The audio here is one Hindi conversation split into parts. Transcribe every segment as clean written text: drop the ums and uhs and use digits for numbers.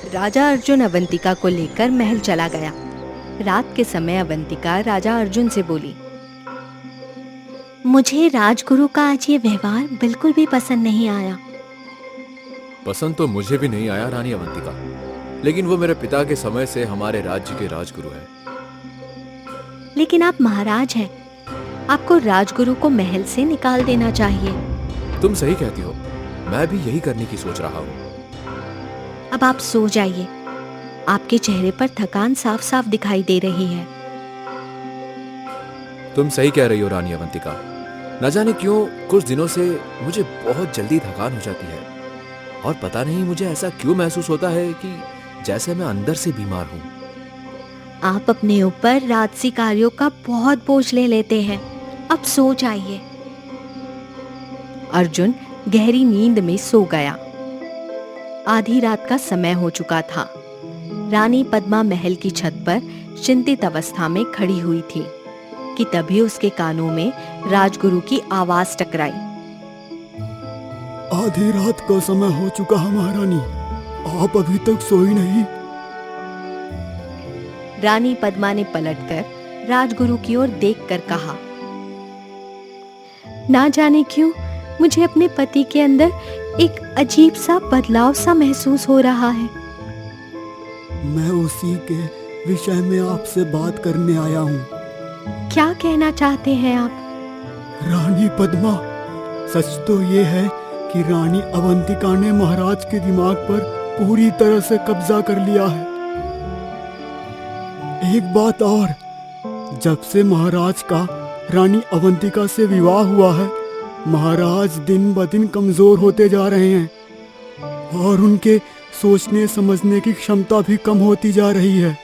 राजा अर्जुन अवंतिका को लेकर महल चला गया। रात के समय अवंतिका राजा अर्जुन से बोली, मुझे राजगुरु का आज ये व्यवहार बिल्कुल भी पसंद नहीं आया। पसंद तो मुझे भी नहीं आया रानी अवंतिका, लेकिन वो मेरे पिता के समय से हमारे राज्य के राजगुरु हैं। लेकिन आप महाराज हैं, आपको राजगुरु को महल से निकाल देना चाहिए। तुम सही कहती हो, मैं भी यही करने की सोच रहा हूँ। अब आप सो जाइए, आपके चेहरे पर थकान साफ साफ दिखाई दे रही है। तुम सही कह रही हो रानी अवंतिका, न जाने क्यों कुछ दिनों से मुझे बहुत जल्दी थकान हो जाती है और पता नहीं मुझे ऐसा क्यों महसूस होता है कि जैसे मैं अंदर से बीमार हूँ। आप अपने ऊपर राजसी कार्यों का बहुत बोझ ले लेते हैं, अब सो जाइए। अर्जुन गहरी नींद में सो गया। आधी रात का समय हो चुका था। रानी पद्मा महल की छत पर चिंतित अवस्था में खड़ी हुई थी कि तभी उसके कानों में राजगुरु की आवाज टकराई। आधी रात का समय हो चुका है महारानी, आप अभी तक सोई नहीं। रानी पद्मा ने पलटकर राजगुरु की ओर देखकर कहा, ना जाने क्यों मुझे अपने पति के अंदर एक अजीब सा बदलाव सा महसूस हो रहा है। मैं उसी के विषय में आपसे बात करने आया हूँ। क्या कहना चाहते हैं आप? रानी पद्मा, सच तो ये है कि रानी अवंतिका ने महाराज के दिमाग पर पूरी तरह से कब्जा कर लिया है। एक बात और, जब से महाराज का रानी अवंतिका से विवाह हुआ है, महाराज दिन ब दिन कमजोर होते जा रहे हैं और उनके सोचने समझने की क्षमता भी कम होती जा रही है।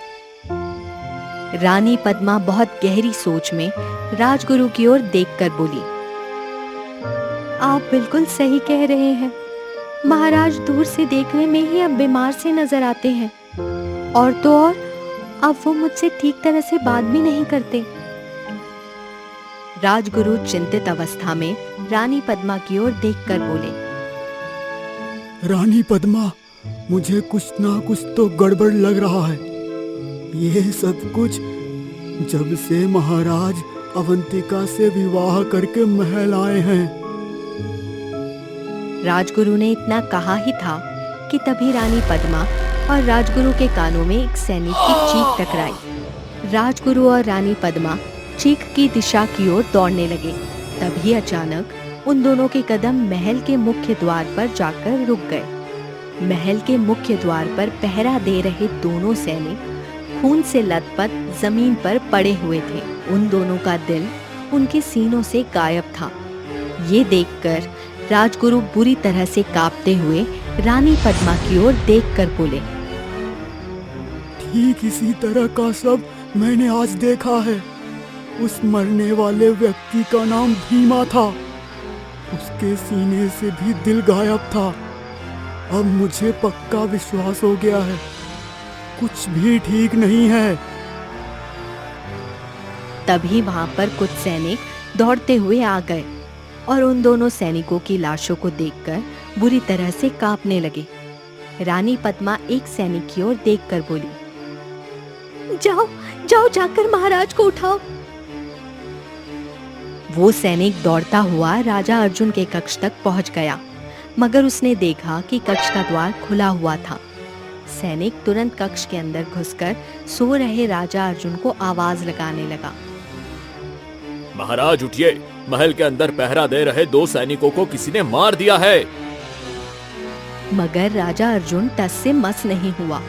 रानी पद्मा बहुत गहरी सोच में राजगुरु की ओर देखकर बोली, आप बिल्कुल सही कह रहे हैं। महाराज दूर से देखने में ही अब बीमार से नजर आते हैं और तो और अब वो मुझसे ठीक तरह से बात भी नहीं करते। राजगुरु चिंतित अवस्था में रानी पद्मा की ओर देखकर बोले, रानी पद्मा, मुझे कुछ ना कुछ तो गड़बड़ लग रहा है। ये सब कुछ जब से महाराज अवंतिका से विवाह करके महल आए हैं। राजगुरु ने इतना कहा ही था कि तभी रानी पद्मा और राजगुरु के कानों में एक सैनिक की चीख टकराई। राजगुरु और रानी पद्मा चीख की दिशा की ओर दौड़ने लगे। तभी अचानक उन दोनों के कदम महल के मुख्य द्वार पर जाकर रुक गए। महल के मुख्य द्वार पर पहरा दे रहे दोनों सैनिक खून से लथपथ जमीन पर पड़े हुए थे। उन दोनों का दिल उनके सीनों से गायब था। ये देखकर राजगुरु बुरी तरह से कांपते हुए रानी पद्मा की ओर देखकर बोले, ठीक इसी तरह का सब मैंने आज देखा है। उस मरने वाले व्यक्ति का नाम भीमा था। उसके सीने से भी दिल गायब था। अब मुझे पक्का विश्वास हो गया है, कुछ भी ठीक नहीं है। तभी वहां पर कुछ सैनिक दौड़ते हुए आ गए और उन दोनों सैनिकों की लाशों को देखकर बुरी तरह से कांपने लगे। रानी पद्मा एक सैनिक की ओर देखकर बोली, जाओ जाओ जाकर महाराज को उठाओ। वो सैनिक दौड़ता हुआ राजा अर्जुन के कक्ष तक पहुंच गया, मगर उसने देखा कि कक्ष का द्वार खुला हुआ था। सैनिक तुरंत कक्ष के अंदर घुसकर सो रहे राजा अर्जुन को आवाज लगाने लगा, महाराज उठिए, महल के अंदर पहरा दे रहे 2 सैनिकों को किसी ने मार दिया है। मगर राजा अर्जुन टस से मस नहीं हुआ।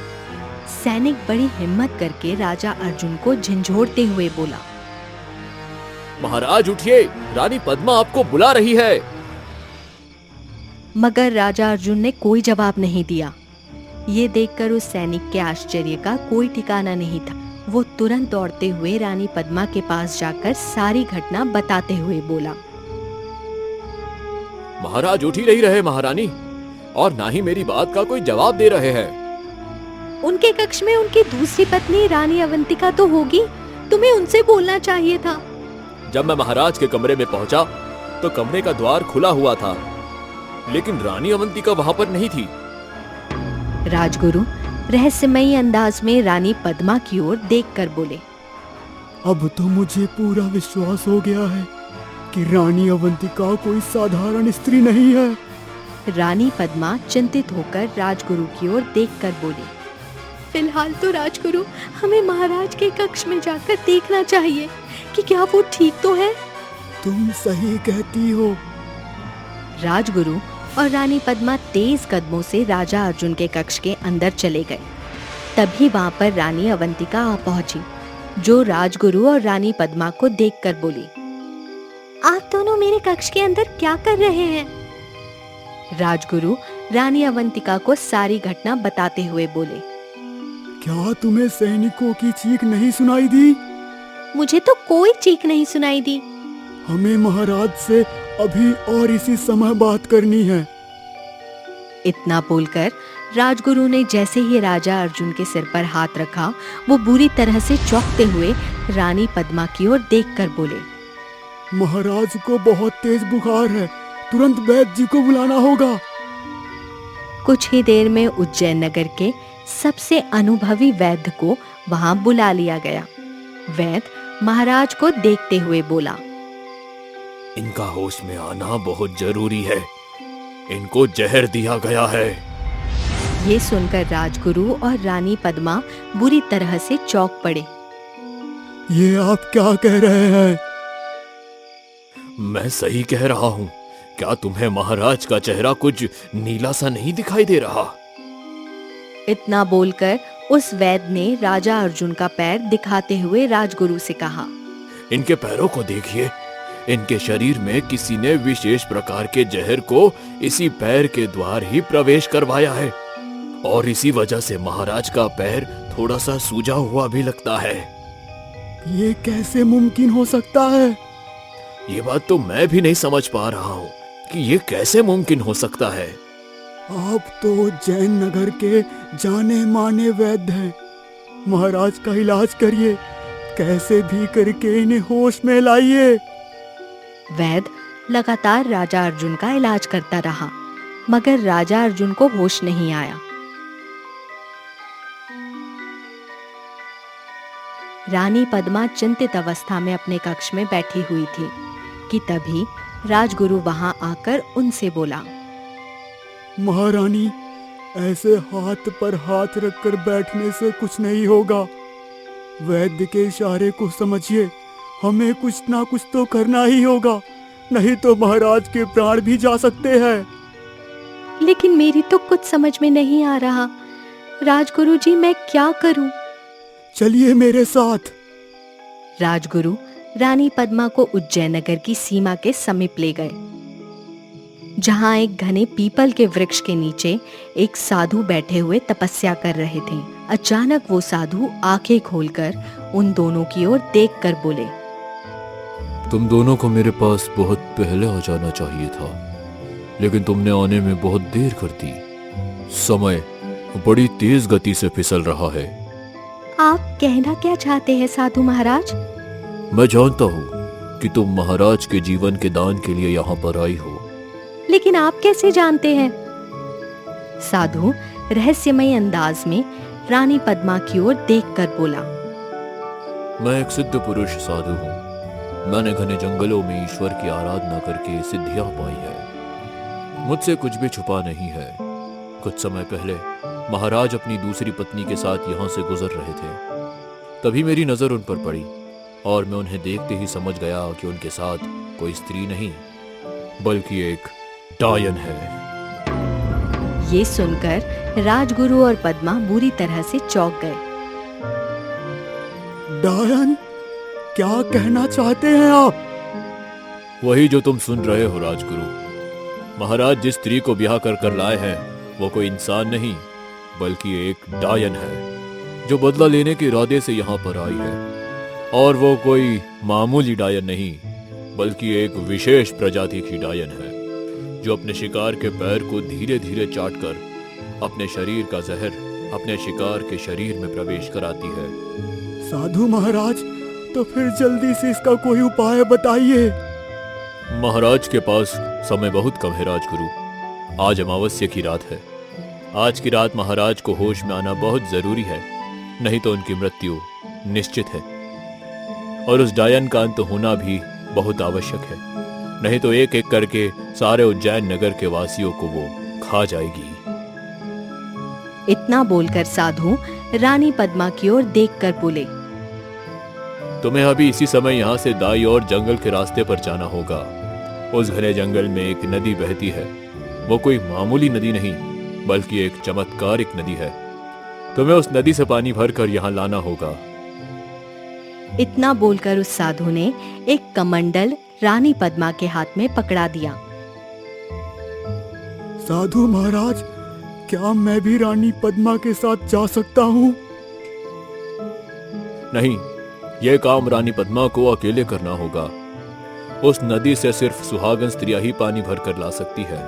सैनिक बड़ी हिम्मत करके राजा अर्जुन को झंझोड़ते हुए बोला, महाराज उठिए, रानी पद्मा आपको बुला रही है। मगर राजा अर्जुन ने कोई जवाब नहीं दिया। ये देखकर उस सैनिक के आश्चर्य का कोई ठिकाना नहीं था। वो तुरंत दौड़ते हुए रानी पद्मा के पास जाकर सारी घटना बताते हुए बोला, महाराज उठ ही नहीं रहे महारानी, और ना ही मेरी बात का कोई जवाब दे रहे हैं। उनके कक्ष में उनकी दूसरी पत्नी रानी अवंतिका तो होगी, तुम्हें उनसे बोलना चाहिए था। जब मैं महाराज के कमरे में पहुंचा तो कमरे का द्वार खुला हुआ था, लेकिन रानी अवंतिका वहां पर नहीं थी। राजगुरु रहस्यमयी अंदाज में रानी पद्मा की ओर देखकर बोले। अब तो मुझे पूरा विश्वास हो गया है कि रानी अवंतिका कोई साधारण स्त्री नहीं है। रानी पद्मा चिंतित होकर राजगुरु की ओर देखकर बोली। फिलहाल तो राजगुरु, हमें महाराज के कक्ष में जाकर देखना चाहिए कि क्या वो ठीक तो है। तुम सही कहती हो। राजगुरु और रानी पद्मा तेज कदमों से राजा अर्जुन के कक्ष के अंदर चले गए। तभी वहां पर रानी अवंतिका आ पहुंची, जो राजगुरु और रानी पद्मा को देखकर बोली। आप दोनों मेरे कक्ष के अंदर क्या कर रहे हैं? राजगुरु रानी अवंतिका को सारी घटना बताते हुए बोले। क्या तुम्हें सैनिकों की चीख नहीं सुनाई दी? मुझे तो कोई चीख नहीं सुनाई दी। हमें महाराज से अभी और इसी समय बात करनी है। इतना बोलकर राजगुरु ने जैसे ही राजा अर्जुन के सिर पर हाथ रखा, वो बुरी तरह से चौंकते हुए रानी पद्मा की ओर देखकर बोले। महाराज को बहुत तेज बुखार है, तुरंत वैद्य जी को बुलाना होगा। कुछ ही देर में उज्जैन नगर के सबसे अनुभवी वैद्य को वहां बुला लिया गया। वैद्य महाराज को देखते हुए बोला। इनका होश में आना बहुत जरूरी है। इनको जहर दिया गया है। ये सुनकर राजगुरु और रानी पद्मा बुरी तरह से चौंक पड़े। ये आप क्या कह रहे हैं? मैं सही कह रहा हूँ। क्या तुम्हें महाराज का चेहरा कुछ नीला सा नहीं दिखाई दे रहा? इतना बोलकर उस वैद्य ने राजा अर्जुन का पैर दिखाते हुए राजगुरु से कहा। इनके पैरों को देखिए। इनके शरीर में किसी ने विशेष प्रकार के जहर को इसी पैर के द्वार ही प्रवेश करवाया है, और इसी वजह से महाराज का पैर थोड़ा सा सूजा हुआ भी लगता है। ये कैसे मुमकिन हो सकता है? ये बात तो मैं भी नहीं समझ पा रहा हूँ कि ये कैसे मुमकिन हो सकता है। आप तो उज्जैन नगर के जाने माने वैद्य हैं। महाराज का इलाज करिए, कैसे भी करके इन्हें होश में लाइए। वैद्य लगातार राजा अर्जुन का इलाज करता रहा, मगर राजा अर्जुन को होश नहीं आया। रानी पद्मा चिंतित अवस्था में अपने कक्ष में बैठी हुई थी कि तभी राजगुरु वहां आकर उनसे बोला। महारानी, ऐसे हाथ पर हाथ रखकर बैठने से कुछ नहीं होगा। वैद्य के इशारे को समझिए, हमें कुछ ना कुछ तो करना ही होगा, नहीं तो महाराज के प्राण भी जा सकते हैं। लेकिन मेरी तो कुछ समझ में नहीं आ रहा। राजगुरु जी, मैं क्या करूं? चलिए मेरे साथ। राजगुरु रानी पद्मा को उज्जैन नगर की सीमा के समीप ले गए, जहां एक घने पीपल के वृक्ष के नीचे एक साधु बैठे हुए तपस्या कर रहे थे। अचानक वो साधु आंखें खोलकर उन दोनों की ओर देखकर बोले। तुम दोनों को मेरे पास बहुत पहले आ जाना चाहिए था, लेकिन तुमने आने में बहुत देर कर दी। समय बड़ी तेज गति से फिसल रहा है। आप कहना क्या चाहते हैं साधु महाराज? मैं जानता हूँ कि तुम महाराज के जीवन के दान के लिए यहाँ पर आई हो। लेकिन आप कैसे जानते हैं? साधु रहस्यमय अंदाज में रानी पद्मा की ओर देखकर बोला। मैं एक सिद्ध पुरुष साधु हूँ। मैंने घने जंगलों में ईश्वर की आराधना करके सिद्धियां पाई है। मुझसे कुछ भी छुपा नहीं है। कुछ समय पहले महाराज अपनी दूसरी पत्नी के साथ यहाँ से गुजर रहे थे। तभी मेरी नजर उन पर पड़ी और मैं उन्हें देखते ही समझ गया कि उनके साथ कोई स्त्री नहीं बल्कि एक डायन है। ये सुनकर राजगुरु और पद्मा बुरी तरह से चौंक गए। डायन? क्या कहना चाहते हैं आप? वही जो तुम सुन रहे हो राजगुरु। महाराज जिस स्त्री को ब्याह कर लाए हैं वो कोई इंसान नहीं बल्कि एक डायन है, जो बदला लेने के इरादे से यहाँ पर आई है। और वो कोई मामूली डायन नहीं बल्कि एक विशेष प्रजाति की डायन है, जो अपने शिकार के पैर को धीरे धीरे चाटकर अपने शरीर का जहर अपने शिकार के शरीर में प्रवेश कराती है। साधु महाराज, तो फिर जल्दी से इसका कोई उपाय बताइए। महाराज के पास समय बहुत कम है राजगुरु। आज अमावस्या की रात है। आज की रात महाराज को होश में आना बहुत जरूरी है, नहीं तो उनकी मृत्यु निश्चित है। और उस डायन का अंत होना भी बहुत आवश्यक है, नहीं तो एक एक करके सारे उज्जैन नगर के वासियों को वो खा जाएगी। इतना बोलकर साधु रानी पद्मा की ओर देखकर बोले, तुम्हें अभी इसी समय यहाँ से दाई और जंगल के रास्ते पर जाना होगा। उस घने जंगल में एक नदी बहती है। वो कोई मामूली नदी नहीं, बल्कि एक चमत्कारिक नदी है। तुम्हें उस नदी से पानी भरकर यहाँ लाना होगा। इतना बोलकर उस साधु ने एक कमंडल रानी पद्मा के हाथ में पकड़ा दिया। साधु महाराज, क्या मैं भी रानी पद्मा के साथ जा सकता हूँ? नहीं, यह काम रानी पद्मा को अकेले करना होगा। उस नदी से सिर्फ सुहागन स्त्रियां ही पानी भरकर ला सकती है।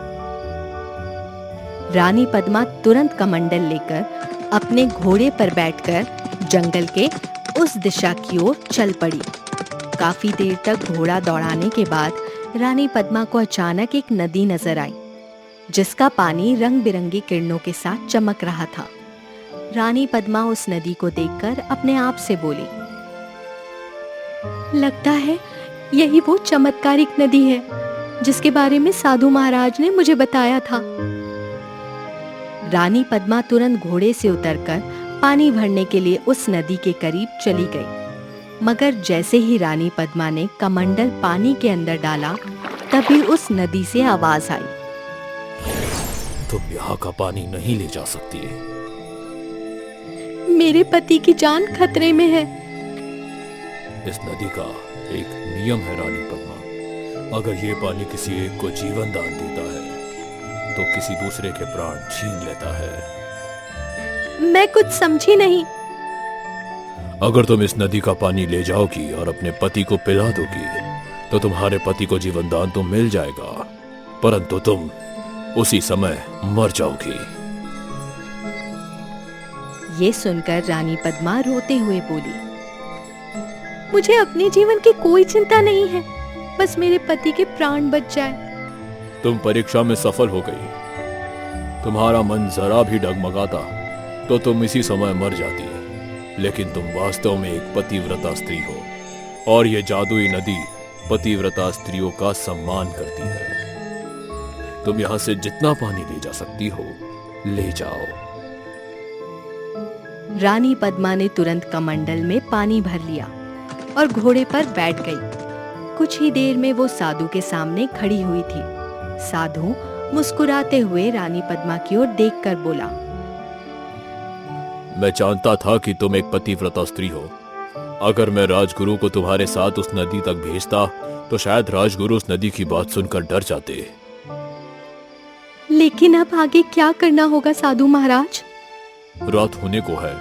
रानी पद्मा तुरंत कमंडल लेकर अपने घोड़े पर बैठकर जंगल के उस दिशा की ओर चल पड़ी। काफी देर तक घोड़ा दौड़ाने के बाद रानी पद्मा को अचानक एक नदी नजर आई, जिसका पानी रंग बिरंगी किरणों के साथ चमक रहा था। रानी पद्मा उस नदी को देखकर अपने आप से बोली, लगता है यही वो चमत्कारिक नदी है जिसके बारे में साधु महाराज ने मुझे बताया था। रानी पद्मा तुरंत घोड़े से उतरकर पानी भरने के लिए उस नदी के करीब चली गई। मगर जैसे ही रानी पद्मा ने कमंडल पानी के अंदर डाला, तभी उस नदी से आवाज आई, तुम यहाँ का पानी नहीं ले जा सकती। मेरे पति की जान खतरे में है। इस नदी का एक नियम है रानी पद्मा, अगर ये पानी किसी एक को जीवन दान देता है तो किसी दूसरे के प्राण छीन लेता है। मैं कुछ समझी नहीं। अगर तुम इस नदी का पानी ले जाओगी और अपने पति को पिला दोगी तो तुम्हारे पति को जीवन दान तो मिल जाएगा, परंतु तुम उसी समय मर जाओगी। ये सुनकर रानी पद्मा रोते हुए बोली, मुझे अपने जीवन की कोई चिंता नहीं है, बस मेरे पति के प्राण बच जाए। तुम परीक्षा में सफल हो गई। तुम्हारा मन जरा भी डगमगाता तो तुम इसी समय मर जाती, लेकिन तुम वास्तव में एक पतिव्रता स्त्री हो और ये जादुई नदी पतिव्रता स्त्रियों का सम्मान करती है। तुम यहाँ से जितना पानी ले जा सकती हो ले जाओ। रानी पद्मा ने तुरंत कमंडल में पानी भर लिया और घोड़े पर बैठ गई। कुछ ही देर में वो साधु के सामने खड़ी हुई थी। साधु मुस्कुराते हुए रानी पद्मा की ओर देखकर बोला, मैं जानता था कि तुम एक पतिव्रता स्त्री हो। अगर मैं राजगुरु को तुम्हारे साथ उस नदी तक भेजता तो शायद राजगुरु उस नदी की बात सुनकर डर जाते। लेकिन अब आगे क्या करना होगा साधु महाराज? रात होने को है।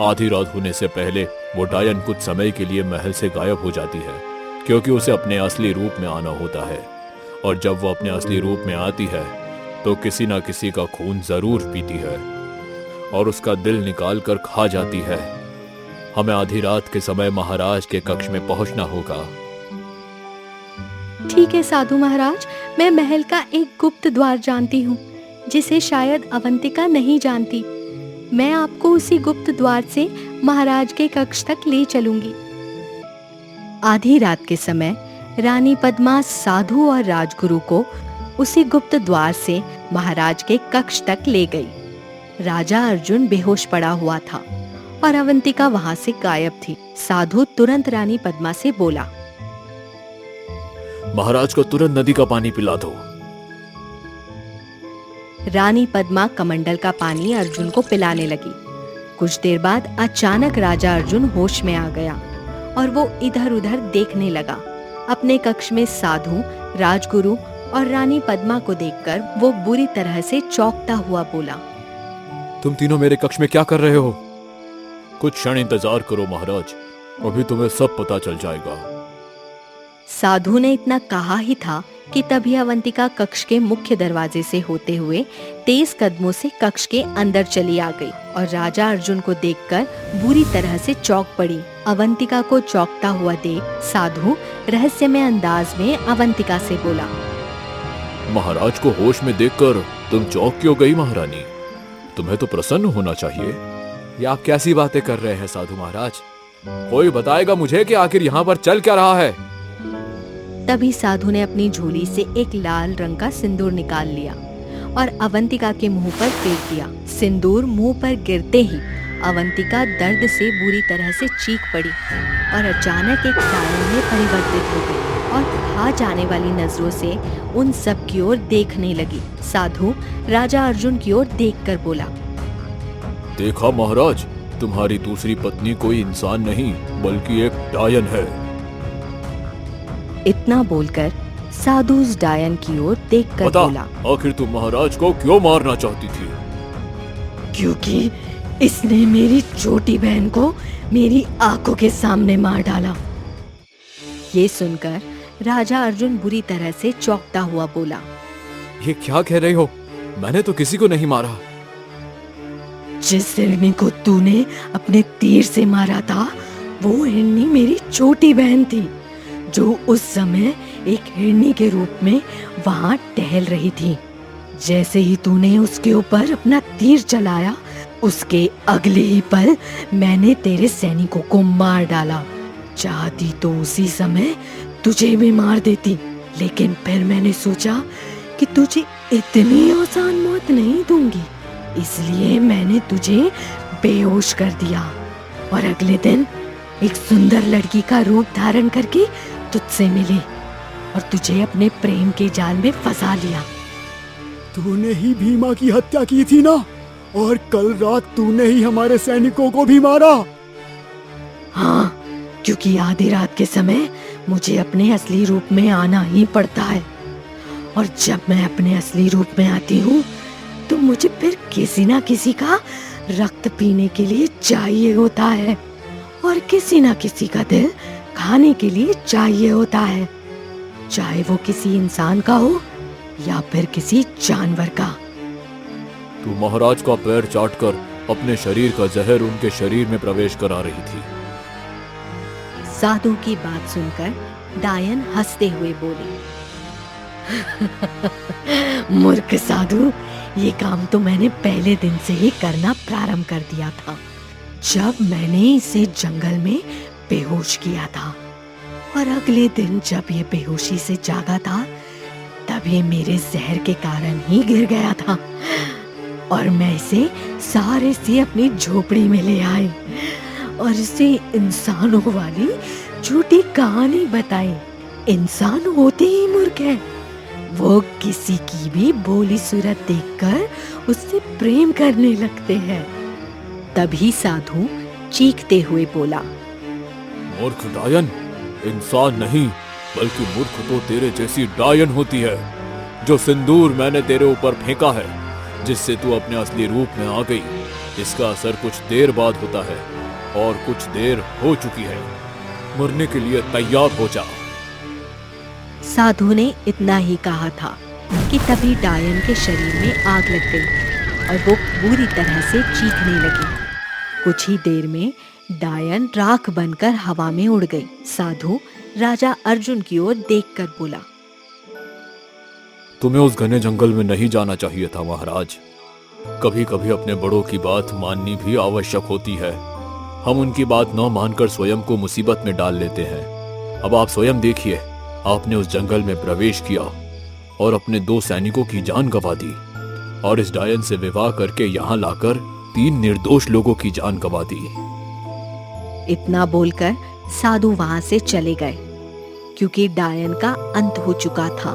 आधी रात होने से पहले वो डायन कुछ समय के लिए महल से गायब हो जाती है, क्योंकि उसे अपने असली रूप में आना होता है। और जब वो अपने असली रूप में आती है तो किसी ना किसी का खून जरूर पीती है और उसका दिल निकाल कर खा जाती है। हमें आधी रात के समय महाराज के कक्ष में पहुंचना होगा। ठीक है साधु महाराज, मैं महल का एक गुप्त द्वार जानती हूँ जिसे शायद अवंतिका नहीं जानती। मैं आपको उसी गुप्त द्वार से महाराज के कक्ष तक ले चलूंगी। आधी रात के समय रानी पद्मा साधु और राजगुरु को उसी गुप्त द्वार से महाराज के कक्ष तक ले गई। राजा अर्जुन बेहोश पड़ा हुआ था और अवंतिका वहां से गायब थी। साधु तुरंत रानी पद्मा से बोला, महाराज को तुरंत नदी का पानी पिला दो। रानी पद्मा कमंडल का पानी अर्जुन को पिलाने लगी। कुछ देर बाद अचानक राजा अर्जुन होश में आ गया और वो इधर उधर देखने लगा। अपने कक्ष में साधु, राजगुरु और रानी पद्मा को देखकर वो बुरी तरह से चौंकता हुआ बोला, तुम तीनों मेरे कक्ष में क्या कर रहे हो? कुछ क्षण इंतजार करो महाराज, अभी तुम्हें सब पता चल जाएगा। साधु ने इतना कहा ही था कि तभी अवंतिका कक्ष के मुख्य दरवाजे से होते हुए तेज कदमों से कक्ष के अंदर चली आ गई और राजा अर्जुन को देखकर बुरी तरह से चौंक पड़ी। अवंतिका को चौंकता हुआ देख साधु रहस्यमय अंदाज में अवंतिका से बोला, महाराज को होश में देखकर तुम चौंक क्यों गई महारानी? तुम्हें तो प्रसन्न होना चाहिए। ये आप कैसी बातें कर रहे हैं साधु महाराज? कोई बताएगा मुझे कि आखिर यहाँ पर चल क्या रहा है? तभी साधु ने अपनी झोली से एक लाल रंग का सिंदूर निकाल लिया और अवंतिका के मुंह पर फेंक दिया। सिंदूर मुंह पर गिरते ही अवंतिका दर्द से बुरी तरह से चीख पड़ी और अचानक एक डायन में परिवर्तित हो गई और खा जाने वाली नजरों से उन सब की ओर देखने लगी। साधु राजा अर्जुन की ओर देखकर बोला, देखा महाराज, तुम्हारी दूसरी पत्नी कोई इंसान नहीं बल्कि एक डायन है। इतना बोलकर साधु उस डायन की ओर देखकर बता, बोला, आखिर तुम महाराज को क्यों मारना चाहती थी? क्योंकि इसने मेरी छोटी बहन को मेरी आंखों के सामने मार डाला। ये सुनकर राजा अर्जुन बुरी तरह से चौंकता हुआ बोला, ये क्या कह रहे हो? मैंने तो किसी को नहीं मारा। जिस हिरनी को तूने अपने तीर से मारा था, वो हिरनी मेरी छोटी बहन थी, जो उस समय एक हिरनी के रूप में वहां टहल रही थी। जैसे ही तूने उसके ऊपर अपना तीर चलाया, उसके अगले ही पल मैंने तेरे सैनिकों को मार डाला। चाहती तो उसी समय तुझे भी मार देती, लेकिन फिर मैंने सोचा कि तुझे इतनी आसान मौत नहीं दूंगी, इसलिए मैंने तुझे बेहोश कर दिया और अगले दिन एक सुंदर लड़की का रूप धारण करके तुझसे मिली और तुझे अपने प्रेम के जाल में फंसा लिया। तूने ही भीमा की हत्या की थी ना, और कल रात तूने ही हमारे सैनिकों को भी मारा। हाँ, क्योंकि आधी रात के समय मुझे अपने असली रूप में आना ही पड़ता है, और जब मैं अपने असली रूप में आती हूँ तो मुझे फिर किसी ना किसी का रक्त पीने के लिए चाहिए होता है, और किसी ना किसी का दिल खाने के लिए चाहिए होता है, चाहे वो किसी इंसान का हो या फिर किसी जानवर का। तू महाराज का पैर चाटकर अपने शरीर का जहर उनके शरीर में प्रवेश करा रही थी। साधु की बात सुनकर डायन हंसते हुए बोले, मूर्ख साधु, ये काम तो मैंने पहले दिन से ही करना प्रारंभ कर दिया था, जब मैंने इसे जंगल में बेहोश किया था, और अगले दिन जब ये बेहोशी से जागा था, तब ये मेरे जहर के कारण ही गिर गया था, और मैं इसे सारे से अपनी झोपड़ी में ले आई और इसे इंसानों वाली झूठी कहानी बताई। इंसान होते ही मूर्ख है, वो किसी की भी भोली सूरत देखकर उससे प्रेम करने लगते हैं। तभी साधु चीखते हुए बोला, मूर्ख डायन, इंसान नहीं बल्कि मूर्ख तो तेरे जैसी डायन होती है, जो सिंदूर मैंने तेरे ऊपर फेंका है, जिससे तू अपने असली रूप में आ गई। इसका असर कुछ देर बाद होता है और कुछ देर हो चुकी है। मरने के लिए तैयार हो जा। साधु ने इतना ही कहा था कि तभी डायन के शरीर में आग लग गई और वो बुरी तरह से चीखने लगी। कुछ ही देर में डायन राख बनकर हवा में उड़ गई। साधु राजा अर्जुन की ओर देखकर बोला, तुम्हें उस घने जंगल में नहीं जाना चाहिए था महाराज। कभी कभी अपने बड़ों की बात माननी भी आवश्यक होती है। हम उनकी बात न मानकर स्वयं को मुसीबत में डाल लेते हैं। अब आप स्वयं देखिए, आपने उस जंगल में प्रवेश किया और अपने 2 सैनिकों की जान गंवा दी, और इस डायन से विवाह करके यहाँ लाकर 3 निर्दोष लोगों की जान गंवा दी। इतना बोलकर साधु वहां से चले गए, क्योंकि डायन का अंत हो चुका था।